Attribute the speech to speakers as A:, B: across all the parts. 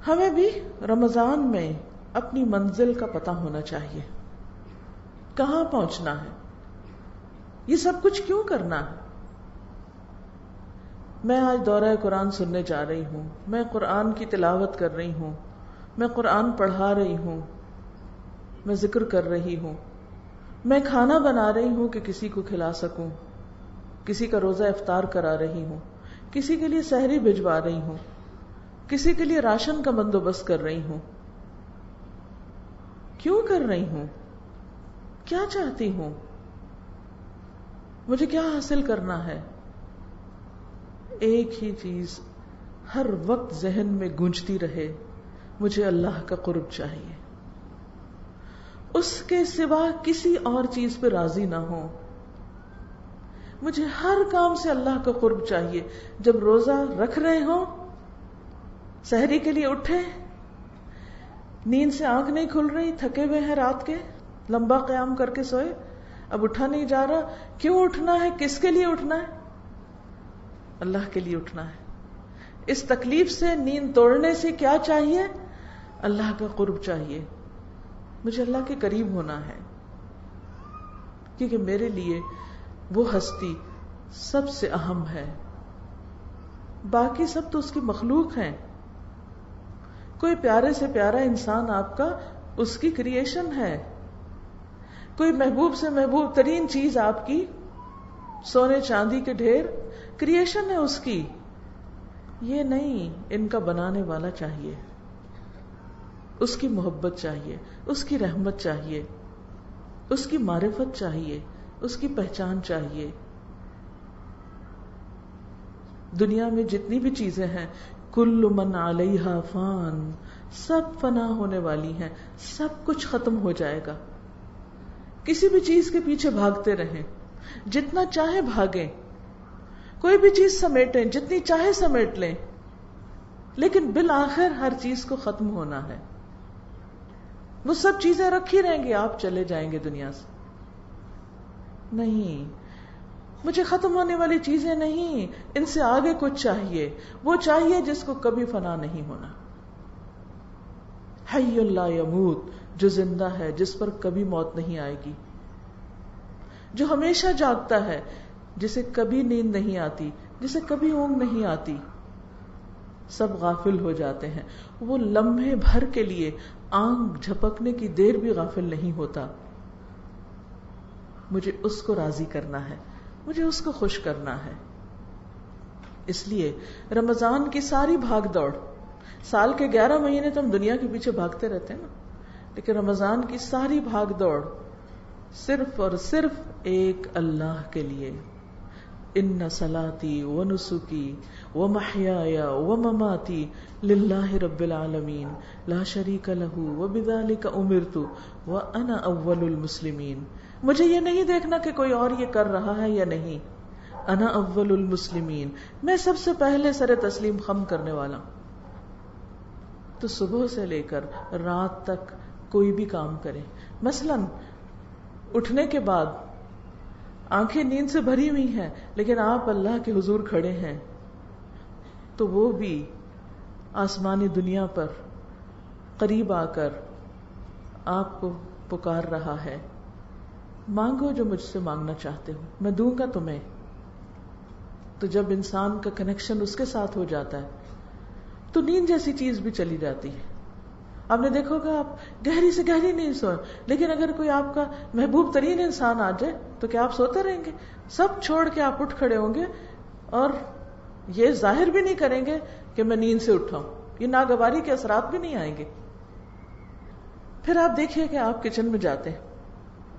A: ہمیں بھی رمضان میں اپنی منزل کا پتہ ہونا چاہیے، کہاں پہنچنا ہے، یہ سب کچھ کیوں کرنا ہے۔ میں آج دورہ قرآن سننے جا رہی ہوں، میں قرآن کی تلاوت کر رہی ہوں، میں قرآن پڑھا رہی ہوں، میں ذکر کر رہی ہوں، میں کھانا بنا رہی ہوں کہ کسی کو کھلا سکوں، کسی کا روزہ افطار کرا رہی ہوں، کسی کے لیے سحری بھجوا رہی ہوں، کسی کے لیے راشن کا بندوبست کر رہی ہوں۔ کیوں کر رہی ہوں؟ کیا چاہتی ہوں؟ مجھے کیا حاصل کرنا ہے؟ ایک ہی چیز ہر وقت ذہن میں گونجتی رہے، مجھے اللہ کا قرب چاہیے، اس کے سوا کسی اور چیز پہ راضی نہ ہو۔ مجھے ہر کام سے اللہ کا قرب چاہیے۔ جب روزہ رکھ رہے ہوں، سحری کے لیے اٹھے، نیند سے آنکھ نہیں کھل رہی، تھکے ہوئے ہیں رات کے، لمبا قیام کر کے سوئے، اب اٹھا نہیں جا رہا، کیوں اٹھنا ہے؟ کس کے لیے اٹھنا ہے؟ اللہ کے لیے اٹھنا ہے۔ اس تکلیف سے، نیند توڑنے سے کیا چاہیے؟ اللہ کا قرب چاہیے، مجھے اللہ کے قریب ہونا ہے، کیونکہ میرے لیے وہ ہستی سب سے اہم ہے، باقی سب تو اس کی مخلوق ہیں۔ کوئی پیارے سے پیارا انسان آپ کا اس کی کریشن ہے، کوئی محبوب سے محبوب ترین چیز آپ کی، سونے چاندی کے ڈھیر، کریشن ہے اس کی۔ یہ نہیں، ان کا بنانے والا چاہیے، اس کی محبت چاہیے، اس کی رحمت چاہیے، اس کی معرفت چاہیے، اس کی پہچان چاہیے۔ دنیا میں جتنی بھی چیزیں ہیں، کل من علیہا فان، سب فنا ہونے والی ہیں، سب کچھ ختم ہو جائے گا۔ کسی بھی چیز کے پیچھے بھاگتے رہیں، جتنا چاہے بھاگیں، کوئی بھی چیز سمیٹیں، جتنی چاہے سمیٹ لیں، لیکن بالآخر ہر چیز کو ختم ہونا ہے۔ وہ سب چیزیں رکھی رہیں گی، آپ چلے جائیں گے دنیا سے۔ نہیں، مجھے ختم ہونے والی چیزیں نہیں، ان سے آگے کچھ چاہیے، وہ چاہیے جس کو کبھی فنا نہیں ہونا۔ حی لا یموت، جو زندہ ہے، جس پر کبھی موت نہیں آئے گی، جو ہمیشہ جاگتا ہے، جسے کبھی نیند نہیں آتی، جسے کبھی اونگ نہیں آتی۔ سب غافل ہو جاتے ہیں، وہ لمحے بھر کے لیے، آنکھ جھپکنے کی دیر بھی غافل نہیں ہوتا۔ مجھے اس کو راضی کرنا ہے، مجھے اس کو خوش کرنا ہے۔ اس لیے رمضان کی ساری بھاگ دوڑ، سال کے 11 مہینے تو ہم دنیا کے پیچھے بھاگتے رہتے ہیں نا، لیکن رمضان کی ساری بھاگ دوڑ صرف اور صرف ایک اللہ کے لیے۔ ان صلاتی ونسکی ومحیای ومماتی للہ رب العالمین لا شریک لہ وبذلک امرت وانا اول المسلمین۔ مجھے یہ نہیں دیکھنا کہ کوئی اور یہ کر رہا ہے یا نہیں، انا اول المسلمین، میں سب سے پہلے سر تسلیم خم کرنے والا ہوں۔ تو صبح سے لے کر رات تک کوئی بھی کام کرے، مثلا اٹھنے کے بعد آنکھیں نیند سے بھری ہوئی ہیں لیکن آپ اللہ کے حضور کھڑے ہیں، تو وہ بھی آسمانی دنیا پر قریب آ کر آپ کو پکار رہا ہے، مانگو جو مجھ سے مانگنا چاہتے ہو، میں دوں گا تمہیں۔ تو جب انسان کا کنیکشن اس کے ساتھ ہو جاتا ہے تو نیند جیسی چیز بھی چلی جاتی ہے۔ آپ نے دیکھو گا، آپ گہری سے گہری نیند سوئے، لیکن اگر کوئی آپ کا محبوب ترین انسان آ جائے تو کیا آپ سوتے رہیں گے؟ سب چھوڑ کے آپ اٹھ کھڑے ہوں گے اور یہ ظاہر بھی نہیں کریں گے کہ میں نیند سے اٹھا ہوں، یہ ناگواری کے اثرات بھی نہیں آئیں گے۔ پھر آپ دیکھیے کہ آپ کچن میں جاتے ہیں،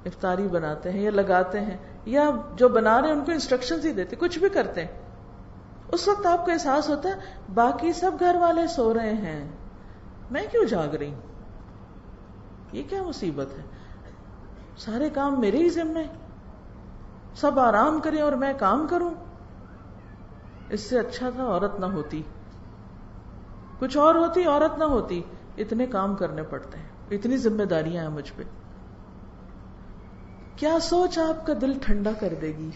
A: افطاری بناتے ہیں یا لگاتے ہیں، یا جو بنا رہے ہیں ان کو انسٹرکشنز ہی دیتے، کچھ بھی کرتے ہیں، اس وقت آپ کو احساس ہوتا ہے باقی سب گھر والے سو رہے ہیں، میں کیوں جاگ رہی ہوں؟ یہ کیا مصیبت ہے؟ سارے کام میرے ہی ذمہ، سب آرام کریں اور میں کام کروں؟ اس سے اچھا تھا عورت نہ ہوتی، کچھ اور ہوتی، عورت نہ ہوتی۔ اتنے کام کرنے پڑتے ہیں، اتنی ذمہ داریاں ہیں مجھ پہ۔ کیا سوچ آپ کا دل ٹھنڈا کر دے گی؟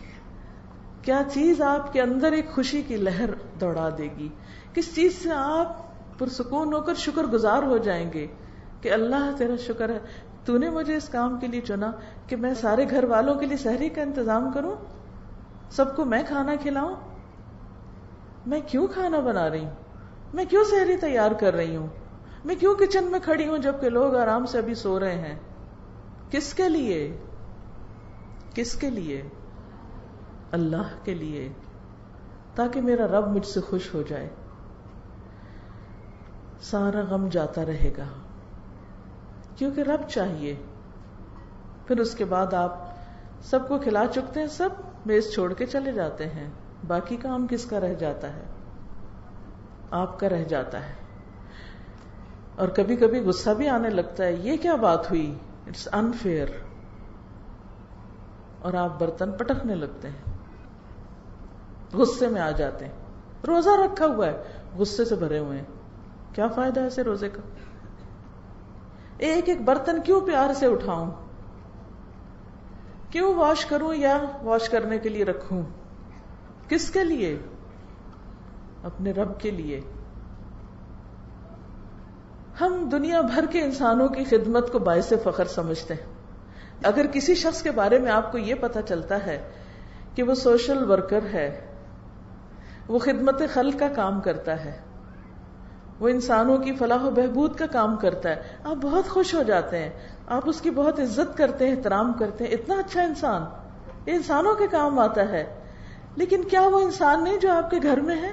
A: کیا چیز آپ کے اندر ایک خوشی کی لہر دوڑا دے گی؟ کس چیز سے آپ پرسکون ہو کر شکر گزار ہو جائیں گے کہ اللہ تیرا شکر ہے، تو نے مجھے اس کام کے لیے چنا کہ میں سارے گھر والوں کے لیے سحری کا انتظام کروں، سب کو میں کھانا کھلاؤں. میں کیوں کھانا بنا رہی ہوں؟ میں کیوں سحری تیار کر رہی ہوں؟ میں کیوں کچن میں کھڑی ہوں جبکہ لوگ آرام سے ابھی سو رہے ہیں؟ کس کے لیے؟ کس کے لیے؟ اللہ کے لیے، تاکہ میرا رب مجھ سے خوش ہو جائے. سارا غم جاتا رہے گا کیونکہ رب چاہیے. پھر اس کے بعد آپ سب کو کھلا چکتے ہیں، سب میز چھوڑ کے چلے جاتے ہیں. باقی کام کس کا رہ جاتا ہے؟ آپ کا رہ جاتا ہے. اور کبھی کبھی غصہ بھی آنے لگتا ہے، یہ کیا بات ہوئی، اٹس انفیئر، اور آپ برتن پٹکنے لگتے ہیں، غصے میں آ جاتے ہیں. روزہ رکھا ہوا ہے، غصے سے بھرے ہوئے ہیں، کیا فائدہ ہے ایسے روزے کا؟ ایک ایک برتن کیوں پیار سے اٹھاؤں، کیوں واش کروں یا واش کرنے کے لیے رکھوں؟ کس کے لیے؟ اپنے رب کے لیے. ہم دنیا بھر کے انسانوں کی خدمت کو باعث فخر سمجھتے ہیں. اگر کسی شخص کے بارے میں آپ کو یہ پتا چلتا ہے کہ وہ سوشل ورکر ہے، وہ خدمت خلق کا کام کرتا ہے، وہ انسانوں کی فلاح و بہبود کا کام کرتا ہے، آپ بہت خوش ہو جاتے ہیں، آپ اس کی بہت عزت کرتے ہیں، احترام کرتے ہیں. اتنا اچھا انسان، یہ انسانوں کے کام آتا ہے. لیکن کیا وہ انسان نہیں جو آپ کے گھر میں ہے؟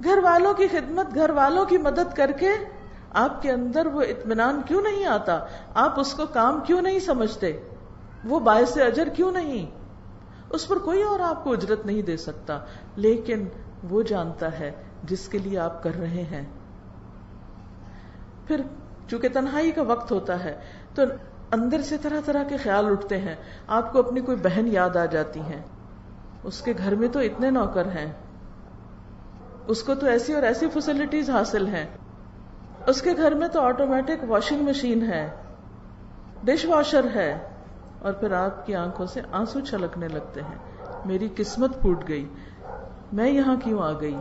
A: گھر والوں کی خدمت، گھر والوں کی مدد کر کے آپ کے اندر وہ اطمینان کیوں نہیں آتا؟ آپ اس کو کام کیوں نہیں سمجھتے؟ وہ باعث اجر کیوں نہیں؟ اس پر کوئی اور آپ کو اجرت نہیں دے سکتا، لیکن وہ جانتا ہے جس کے لیے آپ کر رہے ہیں. پھر چونکہ تنہائی کا وقت ہوتا ہے تو اندر سے طرح طرح کے خیال اٹھتے ہیں. آپ کو اپنی کوئی بہن یاد آ جاتی ہے، اس کے گھر میں تو اتنے نوکر ہیں، اس کو تو ایسی اور ایسی فیسلٹیز حاصل ہیں، اس کے گھر میں تو آٹومیٹک واشنگ مشین ہے، ڈش واشر ہے. اور پھر آپ کی آنکھوں سے آنسو چھلکنے لگتے ہیں، میری قسمت پھوٹ گئی، میں یہاں کیوں آ گئی؟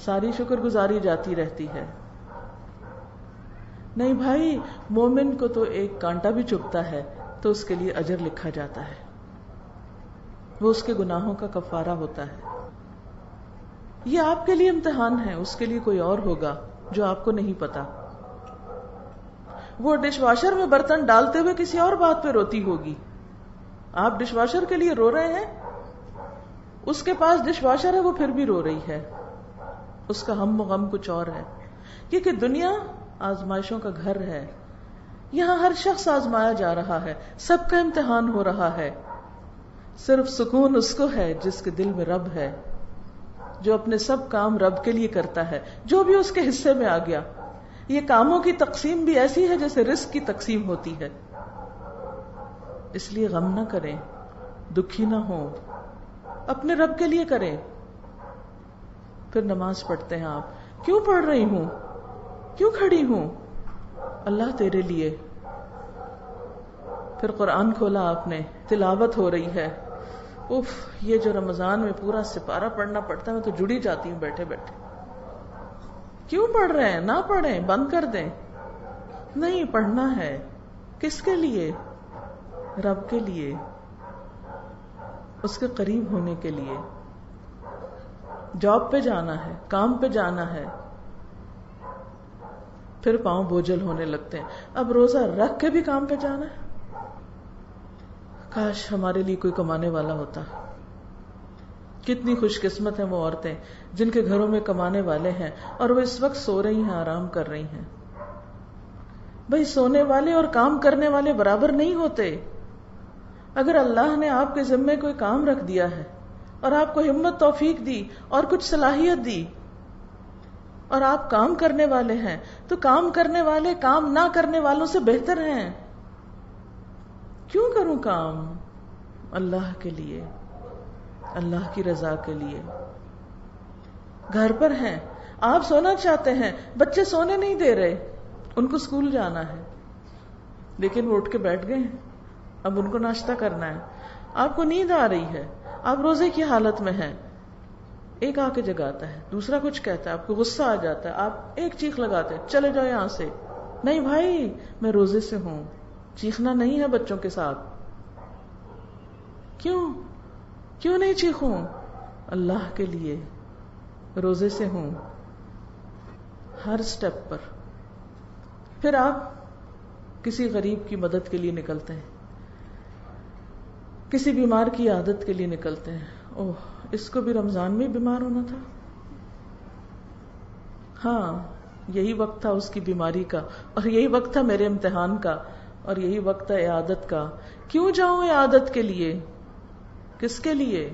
A: ساری شکر گزاری جاتی رہتی ہے. نہیں بھائی، مومن کو تو ایک کانٹا بھی چبھتا ہے تو اس کے لیے اجر لکھا جاتا ہے، وہ اس کے گناہوں کا کفارہ ہوتا ہے. یہ آپ کے لیے امتحان ہے، اس کے لیے کوئی اور ہوگا جو آپ کو نہیں پتا. وہ ڈش واشر میں برتن ڈالتے ہوئے کسی اور بات پہ روتی ہوگی، آپ ڈش واشر کے لیے رو رہے ہیں، اس کے پاس ڈش واشر ہے وہ پھر بھی رو رہی ہے، اس کا ہم و غم کچھ اور ہے. کیونکہ دنیا آزمائشوں کا گھر ہے، یہاں ہر شخص آزمایا جا رہا ہے، سب کا امتحان ہو رہا ہے. صرف سکون اس کو ہے جس کے دل میں رب ہے، جو اپنے سب کام رب کے لیے کرتا ہے، جو بھی اس کے حصے میں آ گیا. یہ کاموں کی تقسیم بھی ایسی ہے جیسے رزق کی تقسیم ہوتی ہے. اس لیے غم نہ کریں، دکھی نہ ہوں، اپنے رب کے لیے کریں. پھر نماز پڑھتے ہیں آپ، کیوں پڑھ رہی ہوں، کیوں کھڑی ہوں؟ اللہ تیرے لیے. پھر قرآن کھولا آپ نے، تلاوت ہو رہی ہے. اف، یہ جو رمضان میں پورا سپارہ پڑھنا پڑتا ہے، میں تو جڑی جاتی ہوں بیٹھے بیٹھے. کیوں پڑھ رہے ہیں؟ نہ پڑھیں، بند کر دیں. نہیں، پڑھنا ہے. کس کے لیے؟ رب کے لیے، اس کے قریب ہونے کے لیے. جاب پہ جانا ہے، کام پہ جانا ہے، پھر پاؤں بوجھل ہونے لگتے ہیں. اب روزہ رکھ کے بھی کام پہ جانا ہے. کاش ہمارے لیے کوئی کمانے والا ہوتا. کتنی خوش قسمت ہیں وہ عورتیں جن کے گھروں میں کمانے والے ہیں اور وہ اس وقت سو رہی ہیں، آرام کر رہی ہیں. بھئی سونے والے اور کام کرنے والے برابر نہیں ہوتے. اگر اللہ نے آپ کے ذمے کوئی کام رکھ دیا ہے اور آپ کو ہمت توفیق دی اور کچھ صلاحیت دی اور آپ کام کرنے والے ہیں، تو کام کرنے والے کام نہ کرنے والوں سے بہتر ہیں. کیوں کروں کام؟ اللہ کے لیے، اللہ کی رضا کے لیے. گھر پر ہیں، آپ سونا چاہتے ہیں، بچے سونے نہیں دے رہے، ان کو اسکول جانا ہے، لیکن وہ اٹھ کے بیٹھ گئے ہیں، اب ان کو ناشتہ کرنا ہے. آپ کو نیند آ رہی ہے، آپ روزے کی حالت میں ہیں. ایک آ کے جگاتا ہے، دوسرا کچھ کہتا ہے، آپ کو غصہ آ جاتا ہے، آپ ایک چیخ لگاتے ہیں چلے جاؤ یہاں سے، نہیں بھائی میں روزے سے ہوں، چیخنا نہیں ہے بچوں کے ساتھ. کیوں نہیں چیخوں؟ اللہ کے لیے، روزے سے ہوں. ہر سٹیپ پر. پھر آپ کسی غریب کی مدد کے لیے نکلتے ہیں، کسی بیمار کی عادت کے لیے نکلتے ہیں. اوہ اس کو بھی رمضان میں بیمار ہونا تھا، ہاں یہی وقت تھا اس کی بیماری کا، اور یہی وقت تھا میرے امتحان کا، اور یہی وقت تھا عیادت کا. کیوں جاؤں عیادت کے لیے؟ کس کے لیے؟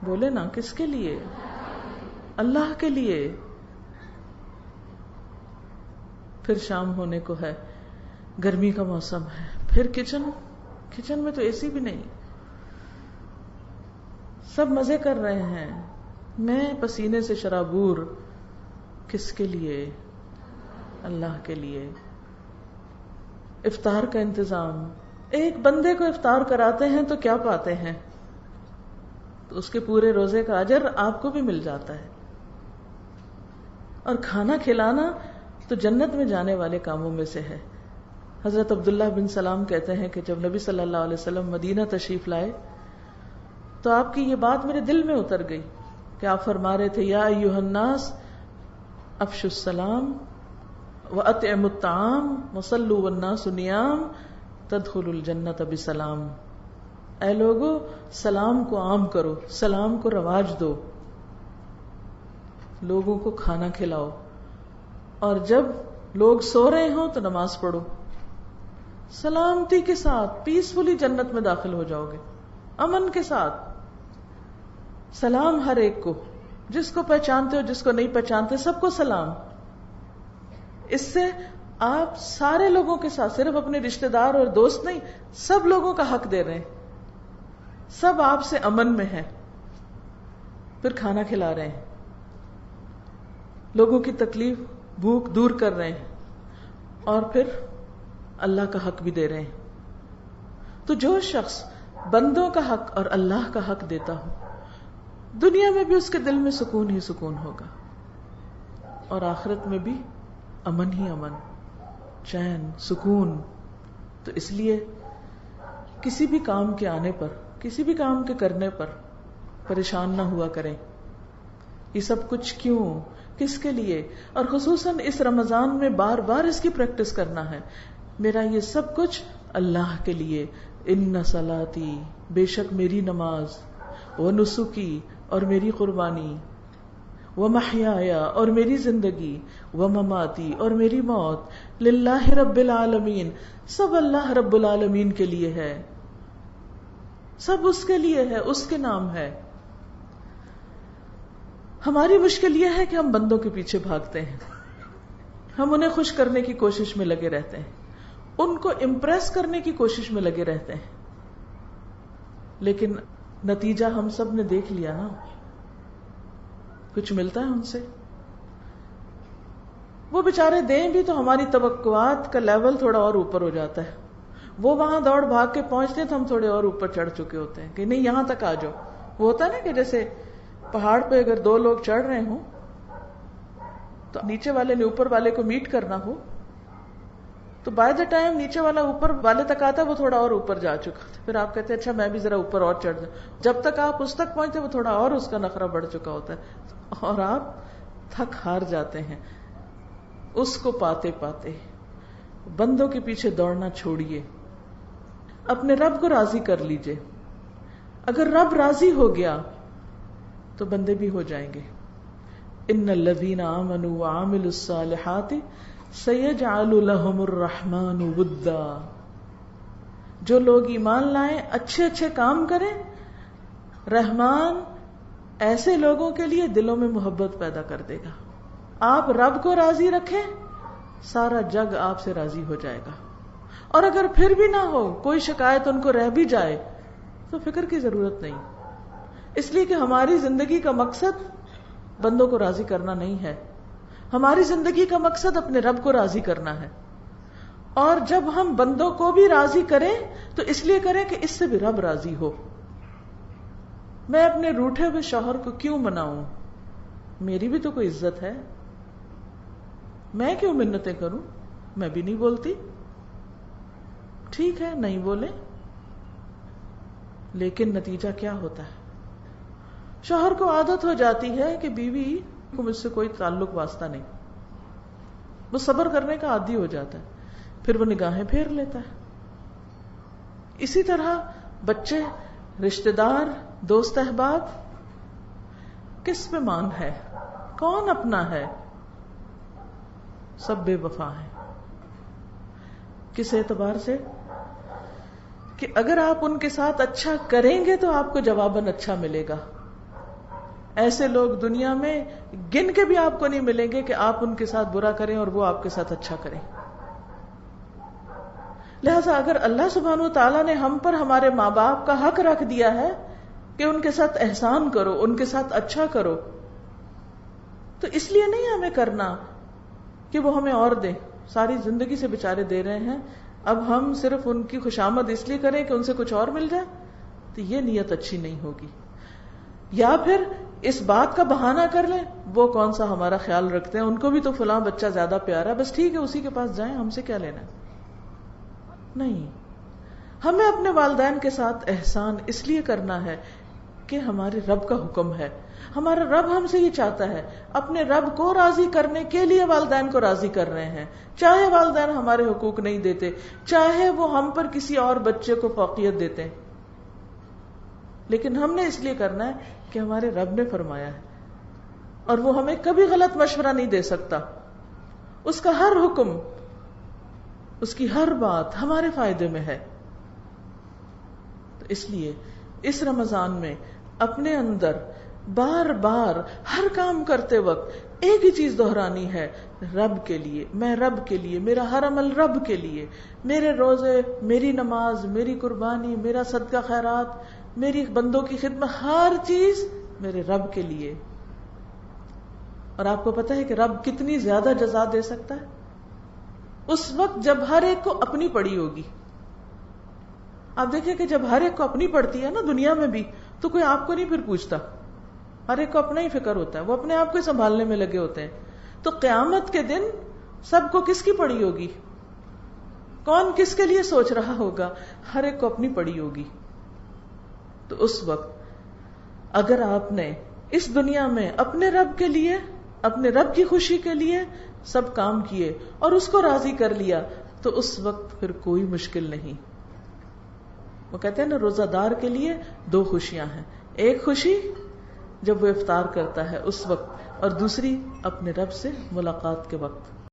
A: بولے نا، کس کے لیے؟ اللہ کے لیے. پھر شام ہونے کو ہے، گرمی کا موسم ہے، پھر کچن میں تو اے سی بھی نہیں، سب مزے کر رہے ہیں، میں پسینے سے شرابور. کس کے لیے؟ اللہ کے لیے. افطار کا انتظام، ایک بندے کو افطار کراتے ہیں تو کیا پاتے ہیں؟ تو اس کے پورے روزے کا اجر آپ کو بھی مل جاتا ہے. اور کھانا کھلانا تو جنت میں جانے والے کاموں میں سے ہے. حضرت عبداللہ بن سلام کہتے ہیں کہ جب نبی صلی اللہ علیہ وسلم مدینہ تشریف لائے تو آپ کی یہ بات میرے دل میں اتر گئی کہ آپ فرما رہے تھے یا ایھا الناس افشوا السلام واطعموا الطعام وصلوا والناس نیام تدخلوا الجنۃ بسلام. اے لوگو سلام کو عام کرو، سلام کو رواج دو، لوگوں کو کھانا کھلاؤ، اور جب لوگ سو رہے ہوں تو نماز پڑھو. سلامتی کے ساتھ پیسفلی جنت میں داخل ہو جاؤ گے، امن کے ساتھ. سلام ہر ایک کو، جس کو پہچانتے ہو جس کو نہیں پہچانتے سب کو سلام. اس سے آپ سارے لوگوں کے ساتھ، صرف اپنے رشتہ دار اور دوست نہیں، سب لوگوں کا حق دے رہے ہیں، سب آپ سے امن میں ہیں. پھر کھانا کھلا رہے ہیں، لوگوں کی تکلیف بھوک دور کر رہے ہیں، اور پھر اللہ کا حق بھی دے رہے ہیں. تو جو شخص بندوں کا حق اور اللہ کا حق دیتا ہو، دنیا میں بھی اس کے دل میں سکون ہی سکون ہوگا، اور آخرت میں بھی امن ہی امن، چین، سکون. تو اس لیے کسی بھی کام کے آنے پر، کسی بھی کام کے کرنے پر پریشان نہ ہوا کریں. یہ سب کچھ کیوں، کس کے لیے؟ اور خصوصاً اس رمضان میں بار بار اس کی پریکٹس کرنا ہے. میرا یہ سب کچھ اللہ کے لیے. ان صلاتی، بے شک میری نماز، ونسکی، اور میری قربانی، ومحیایا، اور میری زندگی، ومماتی، اور میری موت، للہ رب العالمین، سب اللہ رب العالمین کے لیے ہے، سب اس کے لیے ہے، اس کے نام ہے. ہماری مشکل یہ ہے کہ ہم بندوں کے پیچھے بھاگتے ہیں، ہم انہیں خوش کرنے کی کوشش میں لگے رہتے ہیں، ان کو امپریس کرنے کی کوشش میں لگے رہتے ہیں. لیکن نتیجہ ہم سب نے دیکھ لیا نا، کچھ ملتا ہے ان سے؟ وہ بیچارے دیں بھی تو ہماری توقعات کا لیول تھوڑا اور اوپر ہو جاتا ہے. وہ وہاں دوڑ بھاگ کے پہنچتے ہیں تو ہم تھوڑے اور اوپر چڑھ چکے ہوتے ہیں کہ نہیں یہاں تک آ جاؤ. وہ ہوتا ہے نا کہ جیسے پہاڑ پہ اگر دو لوگ چڑھ رہے ہوں تو نیچے والے نے اوپر والے کو میٹ کرنا ہو تو بائی دا ٹائم نیچے والا اوپر والے تک آتا ہے وہ تھوڑا اور اوپر جا چکا تھا. پھر آپ کہتے ہیں اچھا میں بھی ذرا اوپر اور چڑھ جاؤں. جب تک آپ اس تک پہنچتے وہ تھوڑا اور اس کا نخرہ بڑھ چکا ہوتا ہے اور آپ تھک ہار جاتے ہیں. اس کو پاتے پاتے بندوں کے پیچھے دوڑنا چھوڑیے، اپنے رب کو راضی کر لیجئے. اگر رب راضی ہو گیا تو بندے بھی ہو جائیں گے. ان الذین آمنوا وعملوا الصالحات سیجعل لهم الرحمن ودا. جو لوگ ایمان لائیں، اچھے اچھے کام کریں، رحمان ایسے لوگوں کے لیے دلوں میں محبت پیدا کر دے گا. آپ رب کو راضی رکھیں، سارا جگ آپ سے راضی ہو جائے گا. اور اگر پھر بھی نہ ہو، کوئی شکایت ان کو رہ بھی جائے تو فکر کی ضرورت نہیں، اس لیے کہ ہماری زندگی کا مقصد بندوں کو راضی کرنا نہیں ہے. ہماری زندگی کا مقصد اپنے رب کو راضی کرنا ہے. اور جب ہم بندوں کو بھی راضی کریں تو اس لیے کریں کہ اس سے بھی رب راضی ہو. میں اپنے روٹھے ہوئے شوہر کو کیوں مناؤں؟ میری بھی تو کوئی عزت ہے، میں کیوں منتیں کروں؟ میں بھی نہیں بولتی، ٹھیک ہے نہیں بولے، لیکن نتیجہ کیا ہوتا ہے؟ شوہر کو عادت ہو جاتی ہے کہ بیوی کو مجھ سے کوئی تعلق واسطہ نہیں، وہ صبر کرنے کا عادی ہو جاتا ہے، پھر وہ نگاہیں پھیر لیتا ہے۔ اسی طرح بچے، رشتہ دار، دوست احباب، کس پہ مان ہے؟ کون اپنا ہے؟ سب بے وفا ہیں۔ کس اعتبار سے؟ کہ اگر آپ ان کے ساتھ اچھا کریں گے تو آپ کو جواباً اچھا ملے گا۔ ایسے لوگ دنیا میں گن کے بھی آپ کو نہیں ملیں گے کہ آپ ان کے ساتھ برا کریں اور وہ آپ کے ساتھ اچھا کریں۔ لہذا اگر اللہ سبحانہ وتعالیٰ نے ہم پر ہمارے ماں باپ کا حق رکھ دیا ہے کہ ان کے ساتھ احسان کرو، ان کے ساتھ اچھا کرو، تو اس لیے نہیں ہمیں کرنا کہ وہ ہمیں اور دیں، ساری زندگی سے بےچارے دے رہے ہیں، اب ہم صرف ان کی خوشامد اس لیے کریں کہ ان سے کچھ اور مل جائے، تو یہ نیت اچھی نہیں ہوگی۔ یا پھر اس بات کا بہانہ کر لیں وہ کون سا ہمارا خیال رکھتے ہیں، ان کو بھی تو فلاں بچہ زیادہ پیارا ہے، بس ٹھیک ہے اسی کے پاس جائیں، ہم سے کیا لینا ہے۔ نہیں، ہمیں اپنے والدین کے ساتھ احسان اس لیے کرنا ہے کہ ہمارے رب کا حکم ہے، ہمارا رب ہم سے یہ چاہتا ہے، اپنے رب کو راضی کرنے کے لیے والدین کو راضی کر رہے ہیں، چاہے والدین ہمارے حقوق نہیں دیتے، چاہے وہ ہم پر کسی اور بچے کو فوقیت دیتے ہیں، لیکن ہم نے اس لیے کرنا ہے کہ ہمارے رب نے فرمایا ہے، اور وہ ہمیں کبھی غلط مشورہ نہیں دے سکتا، اس کا ہر حکم، اس کی ہر بات ہمارے فائدے میں ہے۔ تو اس لیے اس رمضان میں اپنے اندر بار بار ہر کام کرتے وقت ایک ہی چیز دہرانی ہے، رب کے لیے، میں رب کے لیے، میرا ہر عمل رب کے لیے، میرے روزے، میری نماز، میری قربانی، میرا صدقہ خیرات، میری بندوں کی خدمت، ہر چیز میرے رب کے لیے۔ اور آپ کو پتہ ہے کہ رب کتنی زیادہ جزا دے سکتا ہے؟ اس وقت جب ہر ایک کو اپنی پڑی ہوگی۔ آپ دیکھیں کہ جب ہر ایک کو اپنی پڑتی ہے نا دنیا میں بھی، تو کوئی آپ کو نہیں پھر پوچھتا، ہر ایک کو اپنا ہی فکر ہوتا ہے، وہ اپنے آپ کو سنبھالنے میں لگے ہوتے ہیں۔ تو قیامت کے دن سب کو کس کی پڑی ہوگی؟ کون کس کے لیے سوچ رہا ہوگا؟ ہر ایک کو اپنی پڑی ہوگی۔ تو اس وقت اگر آپ نے اس دنیا میں اپنے رب کے لیے، اپنے رب کی خوشی کے لیے سب کام کیے اور اس کو راضی کر لیا، تو اس وقت پھر کوئی مشکل نہیں۔ وہ کہتے ہیں نا روزہ دار کے لیے دو خوشیاں ہیں، ایک خوشی جب وہ افطار کرتا ہے اس وقت، اور دوسری اپنے رب سے ملاقات کے وقت۔